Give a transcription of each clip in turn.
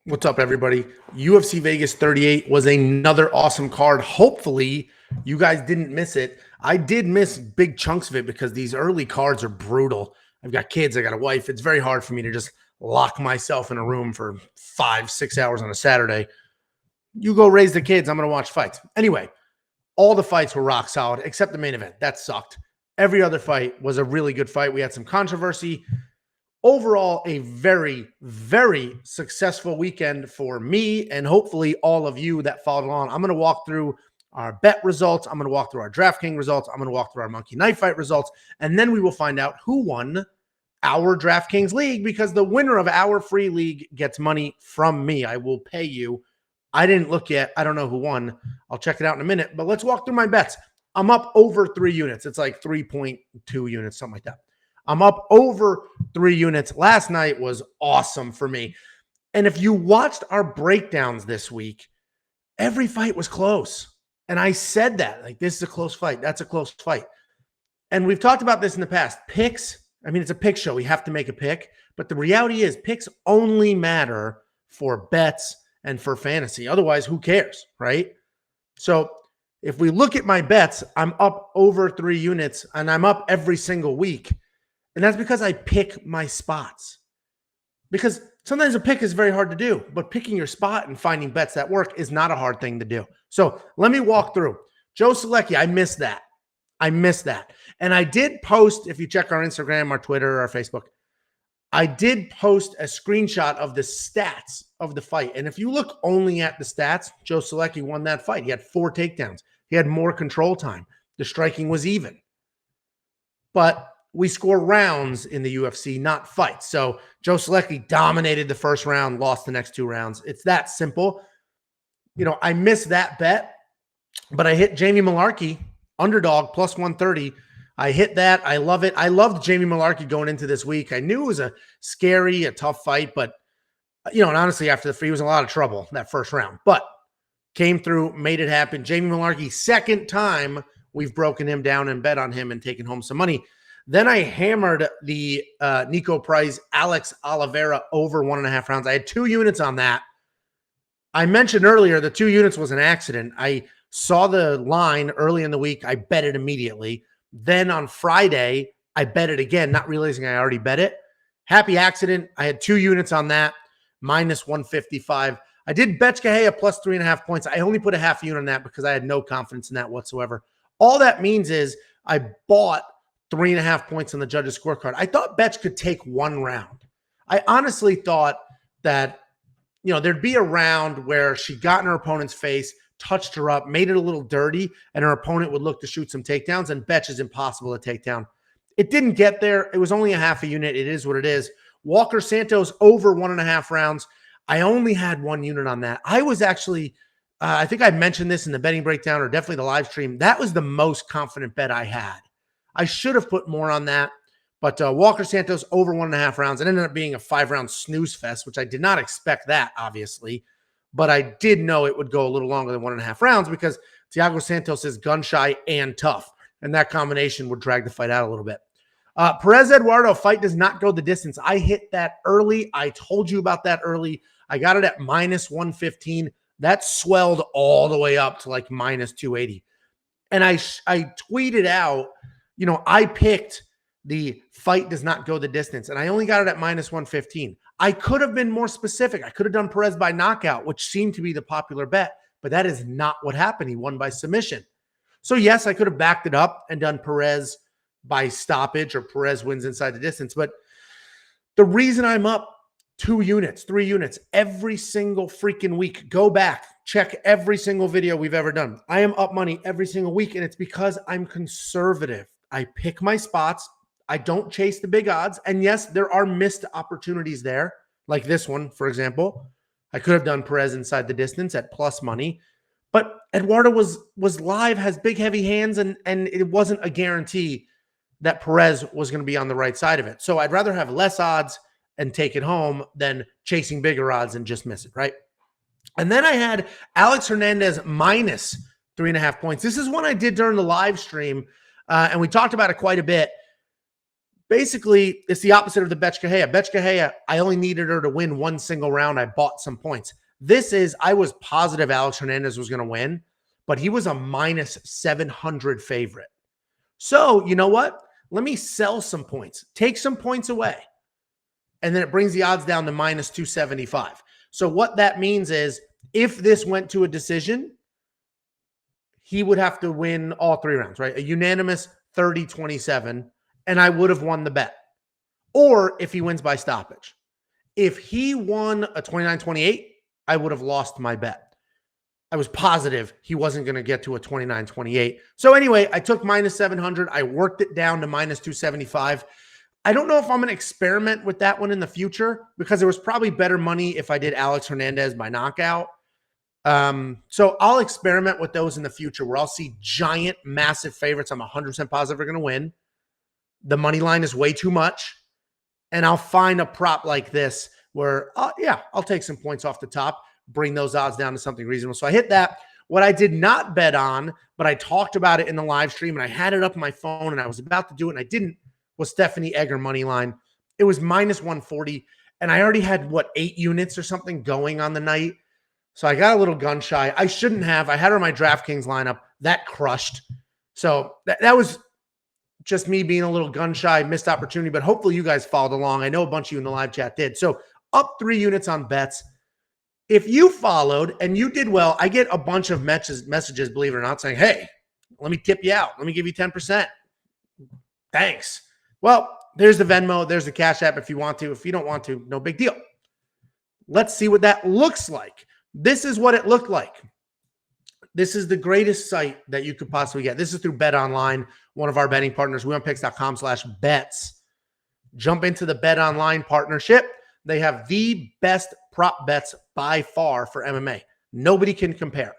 What's up, everybody? UFC Vegas 38 was another awesome card. Hopefully, you guys didn't miss it. I did miss big chunks of it because these early cards are brutal. I've got kids, I got a wife. It's very hard for me to just lock myself in a room for 5-6 hours on a Saturday. You go raise the kids, I'm going to watch fights. Anyway, all the fights were rock solid except the main event. That sucked. Every other fight was a really good fight. We had some controversy. Overall, a very, very successful weekend for me and hopefully all of you that followed along. I'm going to walk through our bet results. I'm going to walk through our DraftKings results. I'm going to walk through our Monkey Knife Fight results. And then we will find out who won our DraftKings league, because the winner of our free league gets money from me. I will pay you. I didn't look yet. I don't know who won. I'll check it out in a minute. But let's walk through my bets. I'm up over 3 units. It's like 3.2 units, something like that. I'm up over 3 units. Last night was awesome for me. And if you watched our breakdowns this week, every fight was close. And I said that, like, this is a close fight. That's a close fight. And we've talked about this in the past. Picks, I mean, it's a pick show. We have to make a pick. But the reality is picks only matter for bets and for fantasy. Otherwise, who cares, right? So if we look at my bets, I'm up over 3 units and I'm up every single week. And that's because I pick my spots. Because sometimes a pick is very hard to do, but picking your spot and finding bets that work is not a hard thing to do. So let me walk through. Joe Salecki, I missed that. And I did post, if you check our Instagram, our Twitter, our Facebook, I did post a screenshot of the stats of the fight. And if you look only at the stats, Joe Salecki won that fight. He had 4 takedowns. He had more control time. The striking was even. But we score rounds in the UFC, not fights. So Joe Salecki dominated the first round, lost the next 2 rounds. It's that simple. You know, I missed that bet, but I hit Jamie Malarkey, underdog, plus 130. I hit that. I love it. I loved Jamie Malarkey going into this week. I knew it was a tough fight, but, you know, and honestly, after he was in a lot of trouble that first round, but came through, made it happen. Jamie Malarkey, second time we've broken him down and bet on him and taken home some money. Then I hammered the Nico Price, Alex Oliveira over 1.5 rounds. I had 2 units on that. I mentioned earlier the 2 units was an accident. I saw the line early in the week. I bet it immediately. Then on Friday, I bet it again, not realizing I already bet it. Happy accident. I had 2 units on that, minus 155. I did bet Cahaya plus 3.5 points. I only put a half unit on that because I had no confidence in that whatsoever. All that means is I bought 3.5 points on the judges' scorecard. I thought Betch could take 1 round. I honestly thought that, you know, there'd be a round where she got in her opponent's face, touched her up, made it a little dirty, and her opponent would look to shoot some takedowns, and Betch is impossible to take down. It didn't get there. It was only a half a unit. It is what it is. Walker Santos over 1.5 rounds. I only had 1 unit on that. I was actually, I think I mentioned this in the betting breakdown or definitely the live stream. That was the most confident bet I had. I should have put more on that, but Walker Santos over 1.5 rounds. It ended up being a 5-round snooze fest, which I did not expect that, obviously, but I did know it would go a little longer than 1.5 rounds because Thiago Santos is gun shy and tough, and that combination would drag the fight out a little bit. Perez Eduardo fight does not go the distance. I hit that early. I told you about that early. I got it at minus 115. That swelled all the way up to like minus 280. And I tweeted out, you know, I picked the fight does not go the distance, and I only got it at minus 115. I could have been more specific. I could have done Perez by knockout, which seemed to be the popular bet, but that is not what happened. He won by submission. So yes, I could have backed it up and done Perez by stoppage or Perez wins inside the distance. But the reason I'm up 2 units, 3 units every single freaking week, go back, check every single video we've ever done. I am up money every single week, and it's because I'm conservative. I pick my spots. I don't chase the big odds. And yes, there are missed opportunities there, like this one, for example. I could have done Perez inside the distance at plus money, but Eduardo was live, has big, heavy hands, and it wasn't a guarantee that Perez was going to be on the right side of it. So I'd rather have less odds and take it home than chasing bigger odds and just miss it, right? And then I had Alex Hernandez minus 3.5 points. This is one I did during the live stream, and we talked about it quite a bit. basically, it's the opposite of the Betchkahea. Betchkahea, I only needed her to win one single round. I bought some points. This is, I was positive Alex Hernandez was going to win, but he was a minus 700 favorite. So, you know what? Let me sell some points, take some points away, and then it brings the odds down to minus 275. So what that means is if this went to a decision, he would have to win all 3 rounds, right? A unanimous 30-27, and I would have won the bet. Or if he wins by stoppage. If he won a 29-28, I would have lost my bet. I was positive he wasn't going to get to a 29-28. So anyway, I took minus 700. I worked it down to minus 275. I don't know if I'm going to experiment with that one in the future because there was probably better money if I did Alex Hernandez by knockout. So I'll experiment with those in the future where I'll see giant, massive favorites I'm 100% positive are going to win. The money line is way too much. And I'll find a prop like this where, I'll take some points off the top, bring those odds down to something reasonable. So I hit that. What I did not bet on, but I talked about it in the live stream and I had it up on my phone and I was about to do it and I didn't, was Stephanie Egger money line. It was minus 140. And I already had, 8 units or something going on the night. So I got a little gun shy. I shouldn't have. I had her on my DraftKings lineup. That crushed. So that was just me being a little gun shy, missed opportunity. But hopefully you guys followed along. I know a bunch of you in the live chat did. So up 3 units on bets. If you followed and you did well, I get a bunch of messages, believe it or not, saying, hey, let me tip you out. Let me give you 10%. Thanks. Well, there's the Venmo. There's the Cash App if you want to. If you don't want to, no big deal. Let's see what that looks like. This is what it looked like. This is the greatest site that you could possibly get. This is through Bet Online, one of our betting partners, wewantpicks.com/bets. Jump into the Bet Online partnership. They have the best prop bets by far for MMA. Nobody can compare.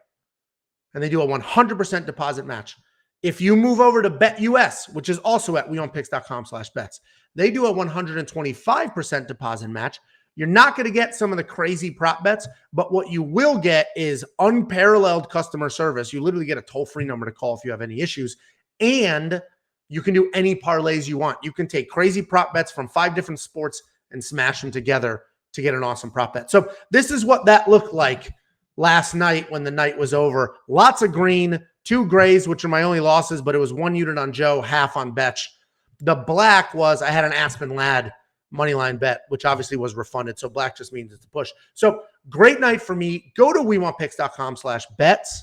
And they do a 100% deposit match. If you move over to BetUS, which is also at wewantpicks.com/bets, they do a 125% deposit match. You're not going to get some of the crazy prop bets, but what you will get is unparalleled customer service. You literally get a toll-free number to call if you have any issues, and you can do any parlays you want. You can take crazy prop bets from 5 different sports and smash them together to get an awesome prop bet. So this is what that looked like last night when the night was over. Lots of green, 2 grays, which are my only losses, but it was 1 unit on Joe, half on Betch. The black was I had an Aspen Ladd moneyline bet, which obviously was refunded. So black just means it's a push. So great night for me. Go to wewantpicks.com/bets.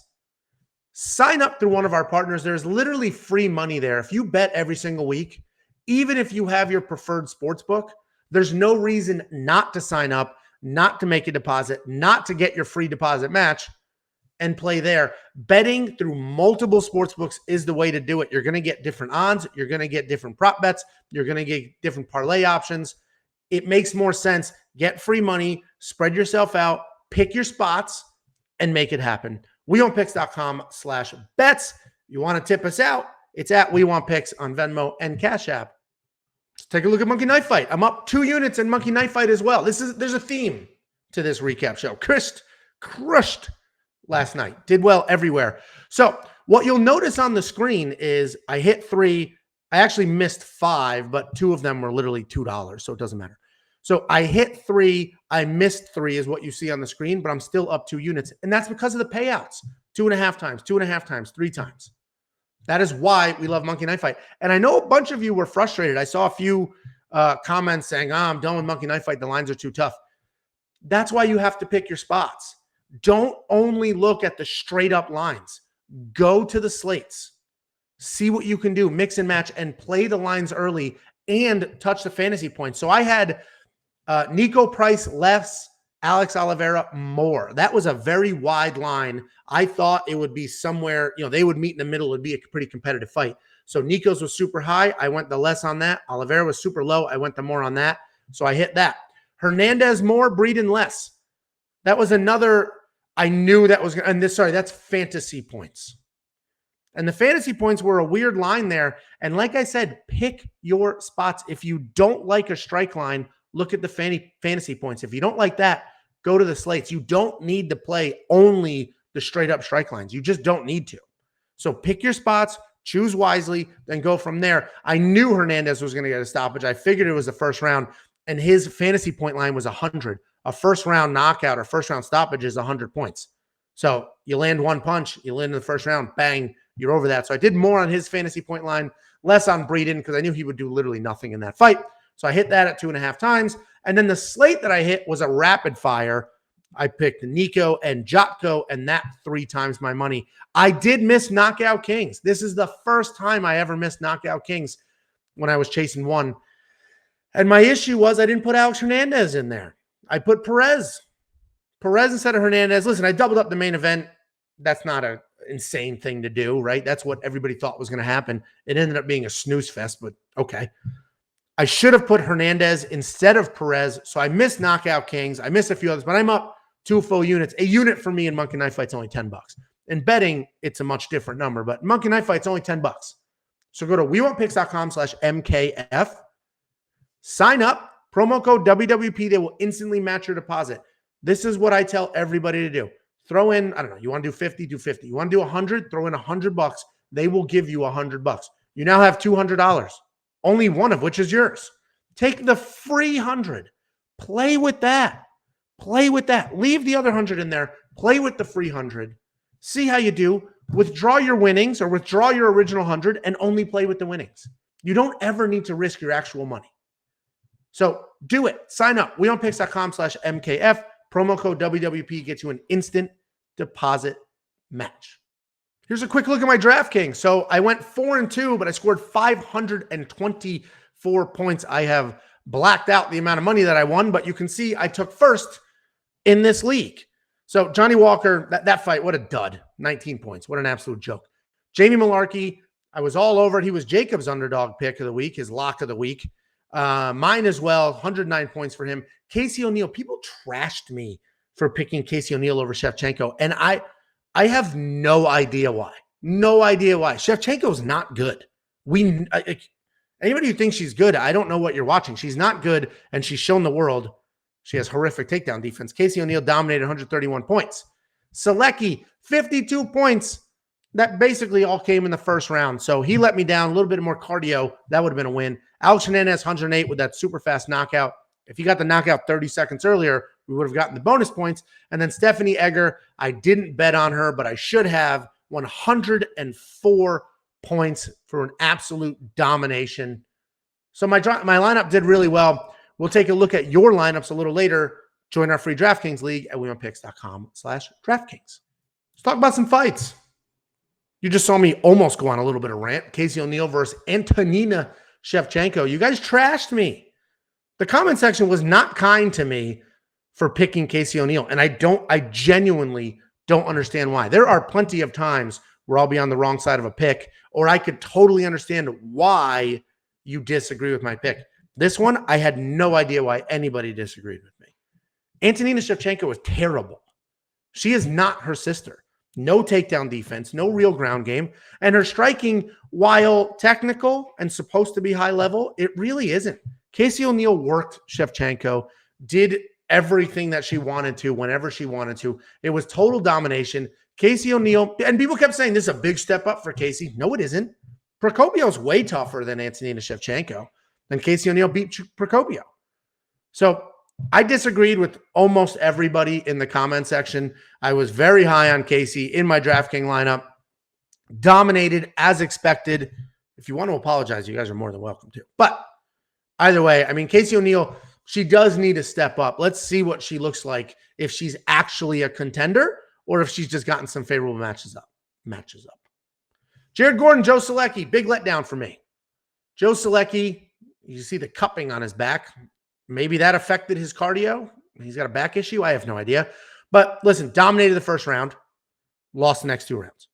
Sign up through one of our partners. There's literally free money there. If you bet every single week, even if you have your preferred sports book, there's no reason not to sign up, not to make a deposit, not to get your free deposit match and play there. Betting through multiple sports books is the way to do it. You're going to get different odds. You're going to get different prop bets. You're going to get different parlay options. It makes more sense. Get free money, spread yourself out, pick your spots, and make it happen. wewantpicks.com/bets. You want to tip us out? It's at wewantpicks on Venmo and Cash App. Let's take a look at Monkey Knife Fight. I'm up 2 units in Monkey Knife Fight as well. There's a theme to this recap show. Crushed last night. Did well everywhere. So what you'll notice on the screen is I hit 3. I actually missed 5, but 2 of them were literally $2, so it doesn't matter. So I hit 3. I missed 3 is what you see on the screen, but I'm still up 2 units. And that's because of the payouts. 2.5 times, 2.5 times, 3 times. That is why we love Monkey Knife Fight. And I know a bunch of you were frustrated. I saw a few comments saying, I'm done with Monkey Knife Fight. The lines are too tough. That's why you have to pick your spots. Don't only look at the straight up lines. Go to the slates. See what you can do. Mix and match and play the lines early and touch the fantasy points. So I had Nico Price less, Alex Oliveira more. That was a very wide line. I thought it would be somewhere, they would meet in the middle. It would be a pretty competitive fight. So Nico's was super high. I went the less on that. Oliveira was super low. I went the more on that. So I hit that. Hernandez more, Breeden less. That was another, I knew that was, and that's fantasy points. And the fantasy points were a weird line there. And like I said, pick your spots. If you don't like a strike line, look at the fantasy points. If you don't like that, go to the slates. You don't need to play only the straight up strike lines. You just don't need to. So pick your spots, choose wisely, then go from there. I knew Hernandez was going to get a stoppage. I figured it was the first round, and his fantasy point line was 100. A first round knockout or first round stoppage is 100 points. So you land one punch, you land in the first round, bang, you're over that. So I did more on his fantasy point line, less on Breeden because I knew he would do literally nothing in that fight. So I hit that at 2.5 times. And then the slate that I hit was a rapid fire. I picked Nico and Jotko, and that 3 times my money. I did miss Knockout Kings. This is the first time I ever missed Knockout Kings when I was chasing one. And my issue was I didn't put Alex Hernandez in there. I put Perez. Perez instead of Hernandez. Listen, I doubled up the main event. That's not an insane thing to do, right? That's what everybody thought was going to happen. It ended up being a snooze fest, but okay. I should have put Hernandez instead of Perez, so I missed Knockout Kings. I missed a few others, but I'm up 2 full units. A unit for me in Monkey Knife Fight's only $10. In betting, it's a much different number, but Monkey Knife Fight's only $10. So go to wewantpicks.com/MKF. Sign up, promo code WWP. They will instantly match your deposit. This is what I tell everybody to do. Throw in, I don't know, you want to do 50, do 50. You want to do 100, throw in $100. They will give you $100. You now have $200, only one of which is yours. Take the free 100. Play with that. Play with that. Leave the other 100 in there. Play with the free 100. See how you do. Withdraw your winnings or withdraw your original 100 and only play with the winnings. You don't ever need to risk your actual money. So do it. Sign up. wewantpicks.com/MKF. Promo code WWP gets you an instant deposit match. Here's a quick look at my DraftKings. So I went 4-2, but I scored 524 points. I have blacked out the amount of money that I won, but you can see I took first in this league. So Johnny Walker, that fight, what a dud. 19 points. What an absolute joke. Jamie Malarkey, I was all over it. He was Jacob's underdog pick of the week, his lock of the week. Mine as well, 109 points for him. Casey O'Neill, people trashed me for picking Casey O'Neill over Shevchenko, and I have no idea why. No idea why. Shevchenko's not good. Anybody who thinks she's good, I don't know what you're watching. She's not good, and she's shown the world she has horrific takedown defense. Casey O'Neill dominated 131 points. Salecki, 52 points. That basically all came in the first round. So he let me down. A little bit more cardio. That would have been a win. Alex Hernandez, 108 with that super fast knockout. If he got the knockout 30 seconds earlier, we would have gotten the bonus points. And then Stephanie Egger, I didn't bet on her, but I should have. 104 points for an absolute domination. So my lineup did really well. We'll take a look at your lineups a little later. Join our free DraftKings league at wewantpicks.com/DraftKings. Let's talk about some fights. You just saw me almost go on a little bit of rant. Casey O'Neill versus Antonina Shevchenko. You guys trashed me. The comment section was not kind to me for picking Casey O'Neill, and I genuinely don't understand why. There are plenty of times where I'll be on the wrong side of a pick, or I could totally understand why you disagree with my pick. This one, I had no idea why anybody disagreed with me. Antonina Shevchenko was terrible. She is not her sister. No takedown defense, no real ground game. And her striking, while technical and supposed to be high level, it really isn't. Casey O'Neill worked Shevchenko, did everything that she wanted to whenever she wanted to. It was total domination. Casey O'Neill, and people kept saying this is a big step up for Casey. No, it isn't. Procopio's way tougher than Antonina Shevchenko. Then Casey O'Neill beat Procopio. So I disagreed with almost everybody in the comment section. I was very high on Casey in my DraftKings lineup. Dominated as expected. If you want to apologize, you guys are more than welcome to. But either way, I mean, Casey O'Neill, she does need to step up. Let's see what she looks like if she's actually a contender or if she's just gotten some favorable matches up. Jared Gordon, Joe Salecki, big letdown for me. Joe Salecki, you see the cupping on his back. Maybe that affected his cardio. He's got a back issue. I have no idea. But listen, dominated the first round, lost the next 2 rounds.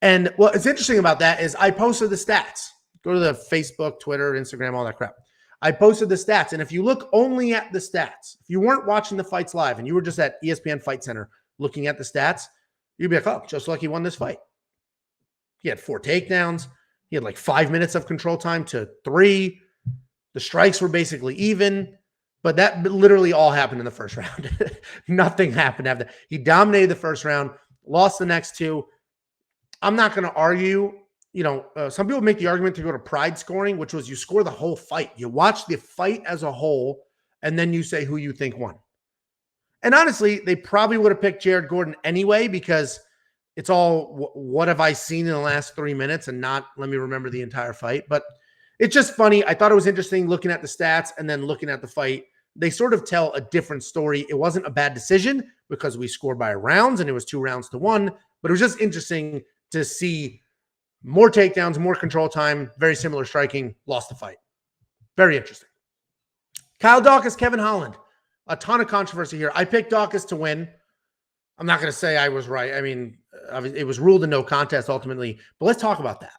And what's interesting about that is I posted the stats. Go to the Facebook, Twitter, Instagram, all that crap. I posted the stats. And if you look only at the stats, if you weren't watching the fights live and you were just at ESPN Fight Center looking at the stats, you'd be like, oh, Joe Salecki won this fight. He had 4 takedowns. He had like 5 minutes of control time to 3. The strikes were basically even. But that literally all happened in the first round. Nothing happened after that. He dominated the first round, lost the next 2. I'm not going to argue some people make the argument to go to pride scoring, which was you score the whole fight. You watch the fight as a whole, and then you say who you think won. And honestly, they probably would have picked Jared Gordon anyway, because it's all, what have I seen in the last 3 minutes, and not, let me remember the entire fight. But it's just funny. I thought it was interesting looking at the stats and then looking at the fight. They sort of tell a different story. It wasn't a bad decision because we scored by rounds and it was 2-1, but it was just interesting to see more takedowns, more control time, very similar striking, lost the fight. Very interesting. Kyle Daukaus, Kevin Holland. A ton of controversy here. I picked Daukaus to win. I'm not going to say I was right. I mean, it was ruled a no contest ultimately, but let's talk about that.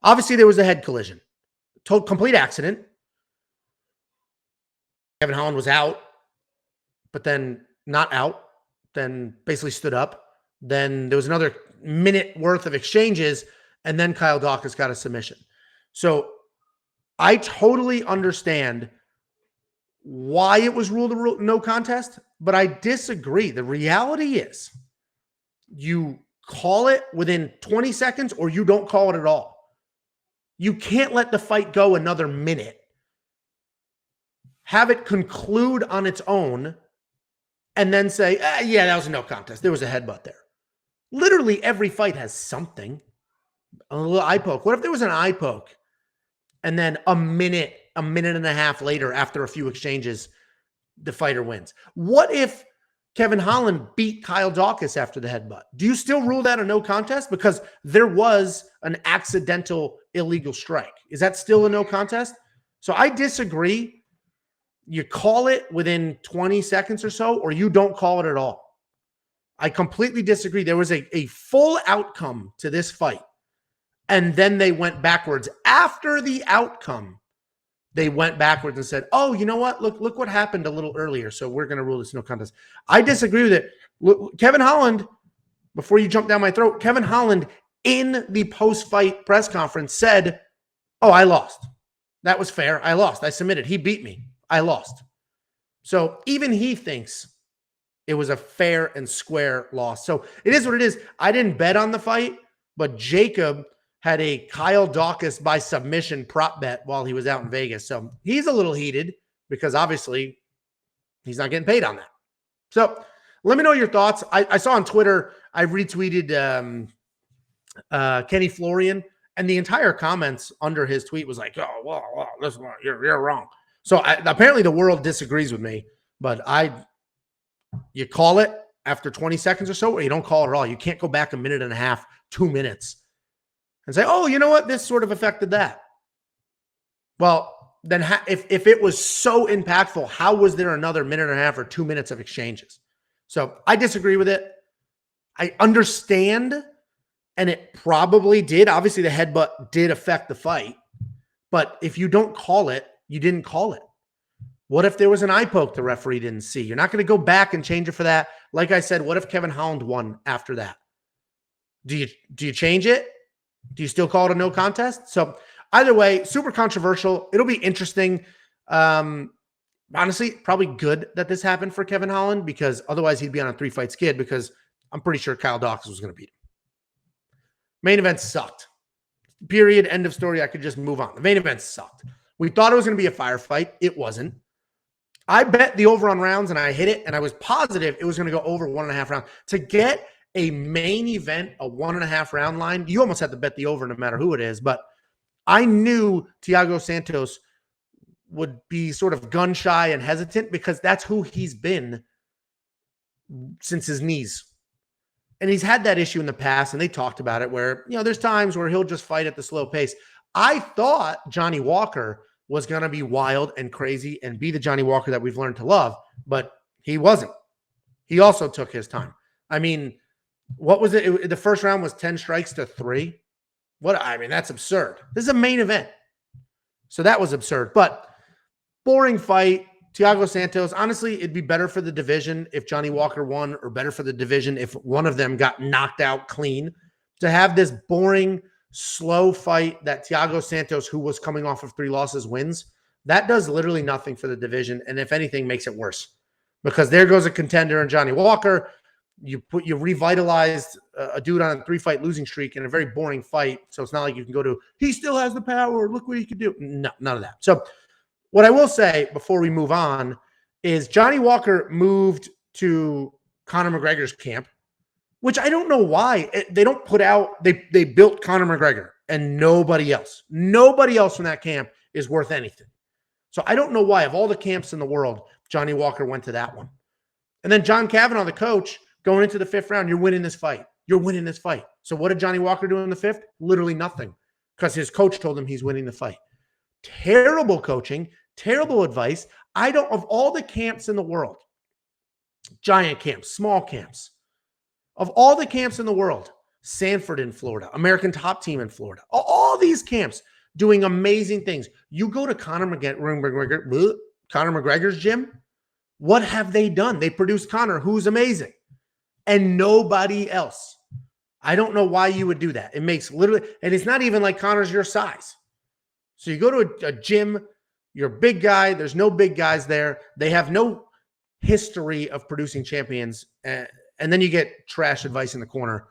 Obviously, there was a head collision. Complete accident. Kevin Holland was out, but then not out, then basically stood up. Then there was another minute worth of exchanges, and then Kyle Daukaus got a submission. So I totally understand why it was ruled a no contest, but I disagree. The reality is you call it within 20 seconds or you don't call it at all. You can't let the fight go another minute, have it conclude on its own, and then say, yeah, that was a no contest. There was a headbutt there. Literally every fight has something. A little eye poke. What if there was an eye poke and then a minute and a half later, after a few exchanges, the fighter wins? What if Kevin Holland beat Kyle Daukaus after the headbutt? Do you still rule that a no contest? Because there was an accidental illegal strike. Is that still a no contest? So I disagree. You call it within 20 seconds or so, or you don't call it at all. I completely disagree. There was a full outcome to this fight, and then they went backwards. After the outcome, they went backwards and said, oh, you know what? Look what happened a little earlier, so we're going to rule this no contest. I disagree with it. Look, Kevin Holland, before you jump down my throat, Kevin Holland in the post-fight press conference said, oh, I lost. That was fair. I lost. I submitted. He beat me. I lost. So even he thinks it was a fair and square loss. So it is what it is. I didn't bet on the fight, but Jacob had a Kyle Daukaus by submission prop bet while he was out in Vegas. So he's a little heated because obviously he's not getting paid on that. So let me know your thoughts. I saw on Twitter, I retweeted Kenny Florian, and the entire comments under his tweet was like, oh, well listen, you're wrong. So apparently the world disagrees with me, but you call it after 20 seconds or so, or you don't call it at all. You can't go back a minute and a half, 2 minutes, and say, oh, you know what? This sort of affected that. Well, then if it was so impactful, how was there another minute and a half or 2 minutes of exchanges? So I disagree with it. I understand, and it probably did. Obviously, the headbutt did affect the fight. But if you don't call it, you didn't call it. What if there was an eye poke the referee didn't see? You're not going to go back and change it for that. Like I said, what if Kevin Holland won after that? Do you change it? Do you still call it a no contest? So either way, super controversial. It'll be interesting. Honestly, probably good that this happened for Kevin Holland, because otherwise he'd be on a 3-fight skid, because I'm pretty sure Kyle Daukaus was going to beat him. Main event sucked. Period. End of story. I could just move on. The main event sucked. We thought it was going to be a firefight. It wasn't. I bet the over on rounds and I hit it, and I was positive it was going to go over 1.5 rounds. To get a main event, a 1.5 round line, you almost have to bet the over no matter who it is. But I knew Thiago Santos would be sort of gun shy and hesitant, because that's who he's been since his knees. And he's had that issue in the past, and they talked about it where, there's times where he'll just fight at the slow pace. I thought Johnny Walker was going to be wild and crazy and be the Johnny Walker that we've learned to love, but he wasn't. He also took his time. I mean, what was it? The first round was 10 strikes to 3. That's absurd. This is a main event. So that was absurd, but boring fight. Thiago Santos, honestly, it'd be better for the division if Johnny Walker won, or better for the division if one of them got knocked out clean. To have this boring, slow fight that Thiago Santos, who was coming off of 3 losses, wins, that does literally nothing for the division, and if anything, makes it worse. Because there goes a contender in Johnny Walker. you revitalized a dude on a 3-fight losing streak in a very boring fight. So it's not like you can go to, he still has the power. Look what he can do. No, none of that. So what I will say before we move on is Johnny Walker moved to Conor McGregor's camp, which I don't know why. They don't put out, they built Conor McGregor and nobody else. Nobody else from that camp is worth anything. So I don't know why, of all the camps in the world, Johnny Walker went to that one. And then John Kavanaugh, the coach, going into the 5th round, you're winning this fight. You're winning this fight. So what did Johnny Walker do in the 5th? Literally nothing, because his coach told him he's winning the fight. Terrible coaching, terrible advice. Of all the camps in the world, giant camps, small camps, of all the camps in the world, Sanford in Florida, American Top Team in Florida, all these camps doing amazing things. You go to Conor McGregor's gym, what have they done? They produced Conor, who's amazing, and nobody else. I don't know why you would do that. It makes literally, and it's not even like Conor's your size. So you go to a gym, you're a big guy, there's no big guys there. They have no history of producing champions. And then you get trash advice in the corner.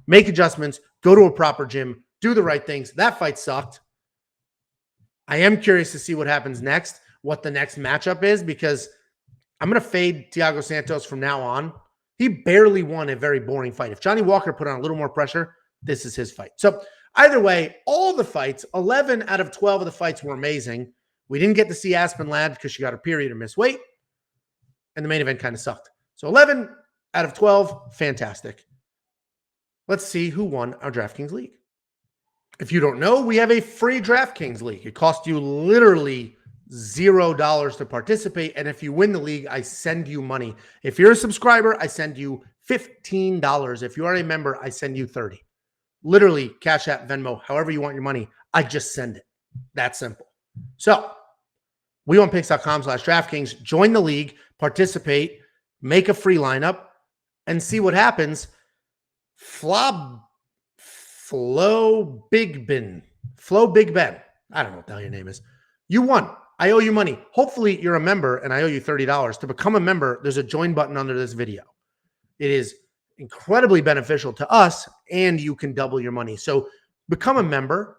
Make adjustments, go to a proper gym, do the right things. That fight sucked. I am curious to see what happens next, what the next matchup is, because I'm going to fade Thiago Santos from now on. He barely won a very boring fight. If Johnny Walker put on a little more pressure, this is his fight. So either way, all the fights, 11 out of 12 of the fights were amazing. We didn't get to see Aspen Ladd because she got her period and missed weight. And the main event kind of sucked. So 11 out of 12, fantastic. Let's see who won our DraftKings League. If you don't know, we have a free DraftKings League. It costs you literally $0 to participate. And if you win the league, I send you money. If you're a subscriber, I send you $15. If you are a member, I send you $30. Literally, Cash App, Venmo, however you want your money, I just send it. That simple. So, wewantpicks.com/DraftKings. Join the league, participate, make a free lineup, and see what happens. Flo Big Ben. I don't know what the hell your name is. You won. I owe you money. Hopefully you're a member and I owe you $30. To become a member, there's a join button under this video. It is incredibly beneficial to us and you can double your money. So become a member.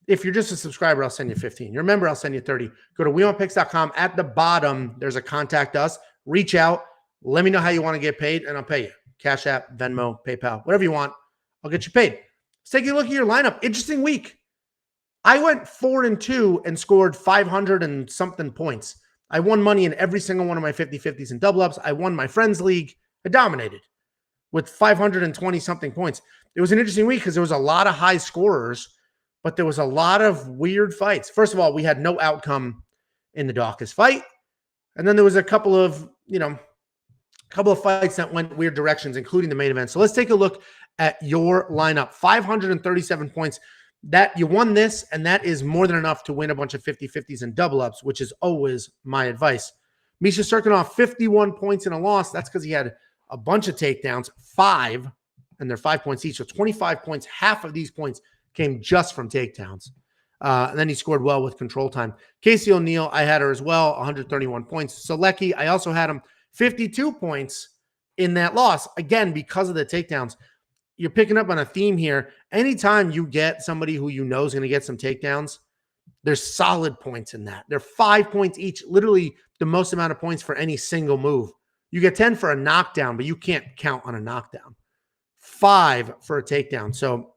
If you're just a subscriber, I'll send you 15. You're a member, I'll send you 30. Go to wewantpicks.com. At the bottom, there's a contact us. Reach out. Let me know how you want to get paid and I'll pay you. Cash App, Venmo, PayPal, whatever you want. I'll get you paid. Let's take a look at your lineup. Interesting week. I went 4-2 and scored 500 and something points. I won money in every single one of my 50-50s and double ups. I won my friends league. I dominated with 520 something points. It was an interesting week because there was a lot of high scorers, but there was a lot of weird fights. First of all, we had no outcome in the Dawkins fight. And then there was a couple of fights that went weird directions, including the main event. So let's take a look at your lineup. 537 points. That you won this, and that is more than enough to win a bunch of 50-50s and double ups, which is always my advice. Misha Serkinov, 51 points in a loss. That's because he had a bunch of takedowns, 5, and they're 5 points each. So 25 points. Half of these points came just from takedowns. And then he scored well with control time. Casey O'Neill, I had her as well, 131 points. Salecki, I also had him 52 points in that loss, again, because of the takedowns. You're picking up on a theme here. Anytime you get somebody who you know is going to get some takedowns, there's solid points in that. They're 5 points each, literally the most amount of points for any single move. You get 10 for a knockdown, but you can't count on a knockdown. 5 for a takedown. So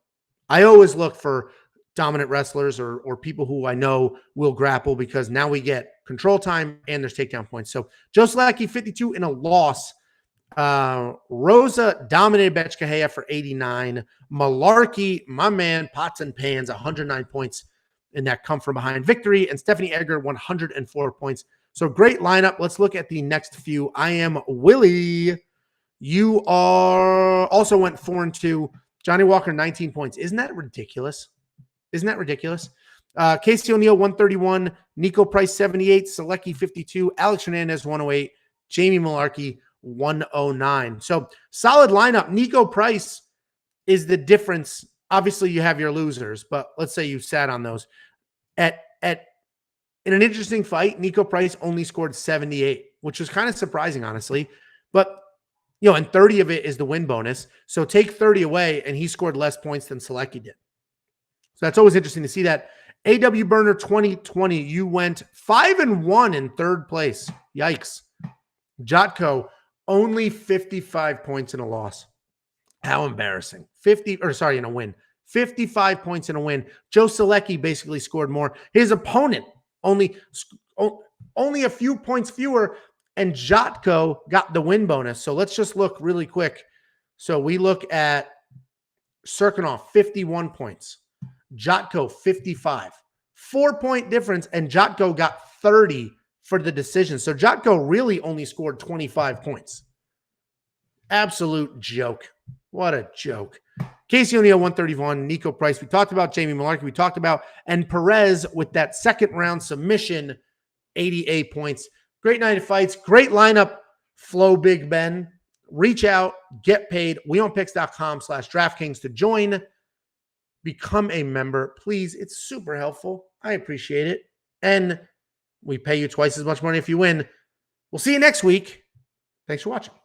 I always look for dominant wrestlers or people who I know will grapple, because now we get control time and there's takedown points. So Joe Salecki, 52 in a loss. Rosa dominated Betchkahea for 89. Malarkey, my man, pots and pans, 109 points in that come from behind victory. And Stephanie Edgar, 104 points. So great lineup. Let's look at the next few. I am Willie. You are also went 4-2. Johnny Walker, 19 points. Isn't that ridiculous? Casey O'Neill, 131. Nico Price, 78. Salecki, 52. Alex Hernandez, 108. Jamie Malarkey, 109. So solid lineup. Nico Price is the difference. Obviously, you have your losers, but let's say you sat on those. In an interesting fight, Nico Price only scored 78, which was kind of surprising, honestly. But And 30 of it is the win bonus. So take 30 away, and he scored less points than Salecki did. So that's always interesting to see that. AW Burner 2020, you went 5-1 in third place. Yikes. Jotko, only 55 points in a loss. How embarrassing. In a win. 55 points in a win. Joe Salecki basically scored more. His opponent only a few points fewer, and Jotko got the win bonus. So let's just look really quick. So we look at Serkinov, 51 points. Jotko, 55. 4-point difference, and Jotko got 30 for the decision. So Jotko really only scored 25 points. Absolute joke. What a joke. Casey O'Neill, 131. Nico Price, we talked about. Jamie Malarkey, we talked about. And Perez with that second round submission, 88 points. Great night of fights. Great lineup. Flow Big Ben. Reach out. Get paid. wewantpicks.com/DraftKings to join. Become a member. Please. It's super helpful. I appreciate it. And we pay you twice as much money if you win. We'll see you next week. Thanks for watching.